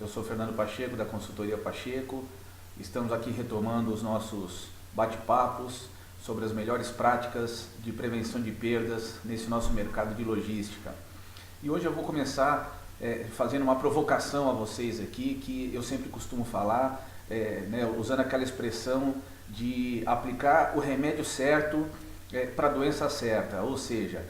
Eu sou Fernando Pacheco, da consultoria Pacheco. Estamos aqui retomando os nossos bate-papos sobre as melhores práticas de prevenção de perdas nesse nosso mercado de logística. E hoje eu vou começar fazendo uma provocação a vocês aqui, que eu sempre costumo falar, usando aquela expressão de aplicar o remédio certo para a doença certa, ou seja,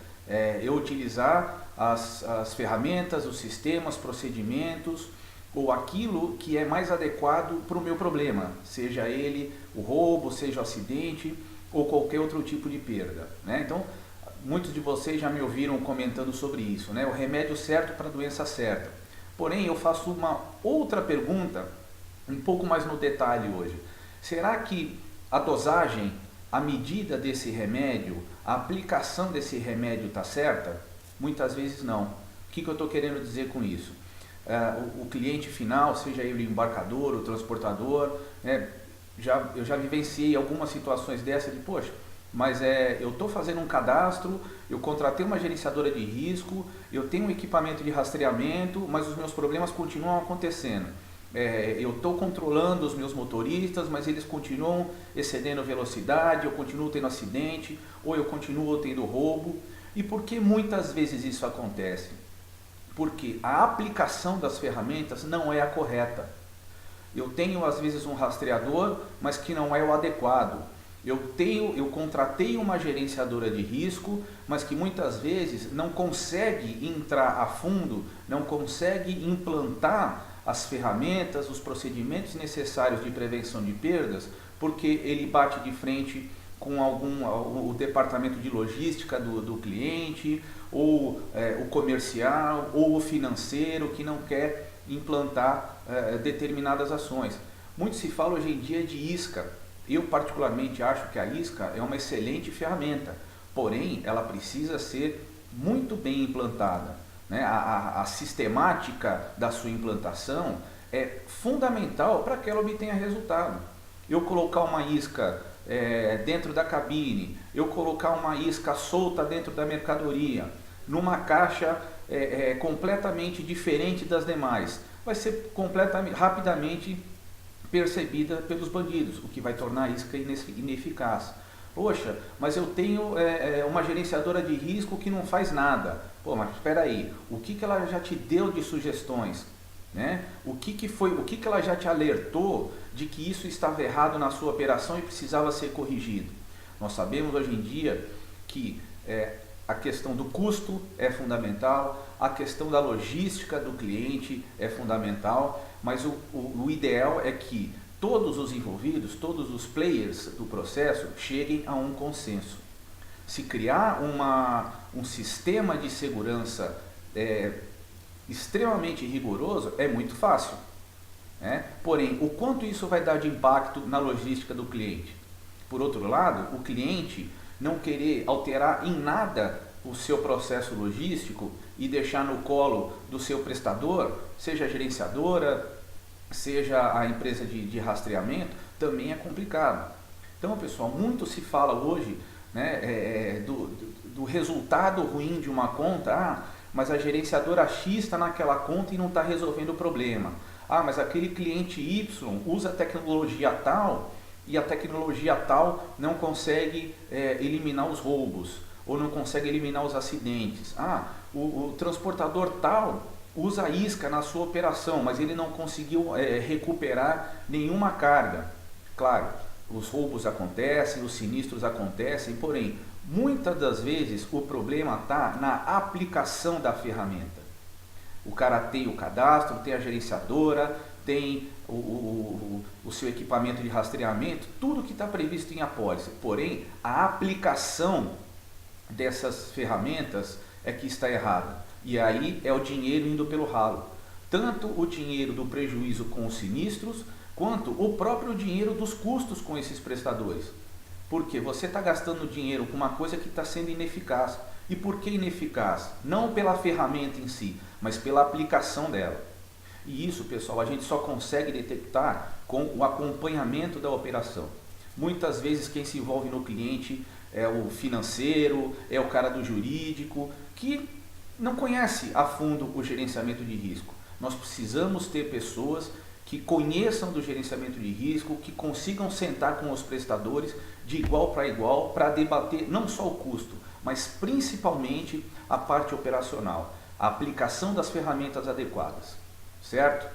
eu utilizar as ferramentas, os sistemas, procedimentos ou aquilo que é mais adequado para o meu problema, seja ele o roubo, seja o acidente ou qualquer outro tipo de perda, né? Então, muitos de vocês já me ouviram comentando sobre isso, né? O remédio certo para a doença certa. Porém, eu faço uma outra pergunta, um pouco mais no detalhe hoje. Será que a dosagem, a medida desse remédio, a aplicação desse remédio está certa? Muitas vezes não. O que eu estou querendo dizer com isso? O cliente final, seja ele o embarcador, o transportador, eu já vivenciei algumas situações dessas de, poxa, mas eu estou fazendo um cadastro, eu contratei uma gerenciadora de risco, eu tenho um equipamento de rastreamento, mas os meus problemas continuam acontecendo. Eu estou controlando os meus motoristas, mas eles continuam excedendo velocidade, eu continuo tendo acidente, ou eu continuo tendo roubo. E por que muitas vezes isso acontece? Porque a aplicação das ferramentas não é a correta. Eu tenho às vezes um rastreador, mas que não é o adequado. Eu contratei uma gerenciadora de risco, mas que muitas vezes não consegue entrar a fundo, não consegue implantar as ferramentas, os procedimentos necessários de prevenção de perdas, porque ele bate de frente com o departamento de logística do cliente, ou o comercial, ou o financeiro, que não quer implantar determinadas ações. Muito se fala hoje em dia de isca. Eu particularmente acho que a isca é uma excelente ferramenta, porém ela precisa ser muito bem implantada, né? A sistemática da sua implantação é fundamental para que ela obtenha resultado. Eu colocar uma isca dentro da cabine, eu colocar uma isca solta dentro da mercadoria, numa caixa completamente diferente das demais, vai ser rapidamente percebida pelos bandidos, o que vai tornar a isca ineficaz. Poxa, mas eu tenho uma gerenciadora de risco que não faz nada. Pô, mas espera aí, o que ela já te deu de sugestões? Né? O que ela já te alertou de que isso estava errado na sua operação e precisava ser corrigido? Nós sabemos hoje em dia que a questão do custo é fundamental, a questão da logística do cliente é fundamental, mas o ideal é que todos os envolvidos, todos os players do processo cheguem a um consenso. Se criar um sistema de segurança extremamente rigoroso é muito fácil, né? Porém, o quanto isso vai dar de impacto na logística do cliente? Por outro lado, o cliente não querer alterar em nada o seu processo logístico e deixar no colo do seu prestador, seja a gerenciadora, seja a empresa de rastreamento, também é complicado. Então, pessoal, muito se fala hoje, né, do resultado ruim de uma conta. Mas a gerenciadora X está naquela conta e não está resolvendo o problema. Mas aquele cliente Y usa a tecnologia tal e a tecnologia tal não consegue eliminar os roubos ou não consegue eliminar os acidentes. O transportador tal usa a isca na sua operação, mas ele não conseguiu recuperar nenhuma carga. Claro, os roubos acontecem, os sinistros acontecem, porém, muitas das vezes o problema está na aplicação da ferramenta. O cara tem o cadastro, tem a gerenciadora, tem o seu equipamento de rastreamento, tudo que está previsto em apólice. Porém, a aplicação dessas ferramentas é que está errada. E aí é o dinheiro indo pelo ralo. Tanto o dinheiro do prejuízo com os sinistros, quanto o próprio dinheiro dos custos com esses prestadores. Porque você está gastando dinheiro com uma coisa que está sendo ineficaz. E por que ineficaz? Não pela ferramenta em si, mas pela aplicação dela. E isso, pessoal, a gente só consegue detectar com o acompanhamento da operação. Muitas vezes quem se envolve no cliente é o financeiro, é o cara do jurídico, que não conhece a fundo o gerenciamento de risco. Nós precisamos ter pessoas que conheçam do gerenciamento de risco, que consigam sentar com os prestadores de igual para igual para debater não só o custo, mas principalmente a parte operacional, a aplicação das ferramentas adequadas, certo?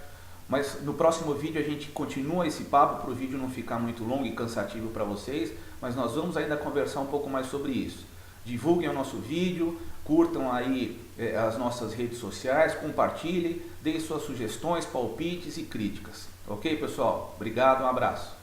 Mas no próximo vídeo a gente continua esse papo para o vídeo não ficar muito longo e cansativo para vocês, mas nós vamos ainda conversar um pouco mais sobre isso. Divulguem o nosso vídeo, curtam aí as nossas redes sociais, compartilhem, deem suas sugestões, palpites e críticas. Ok, pessoal? Obrigado, um abraço.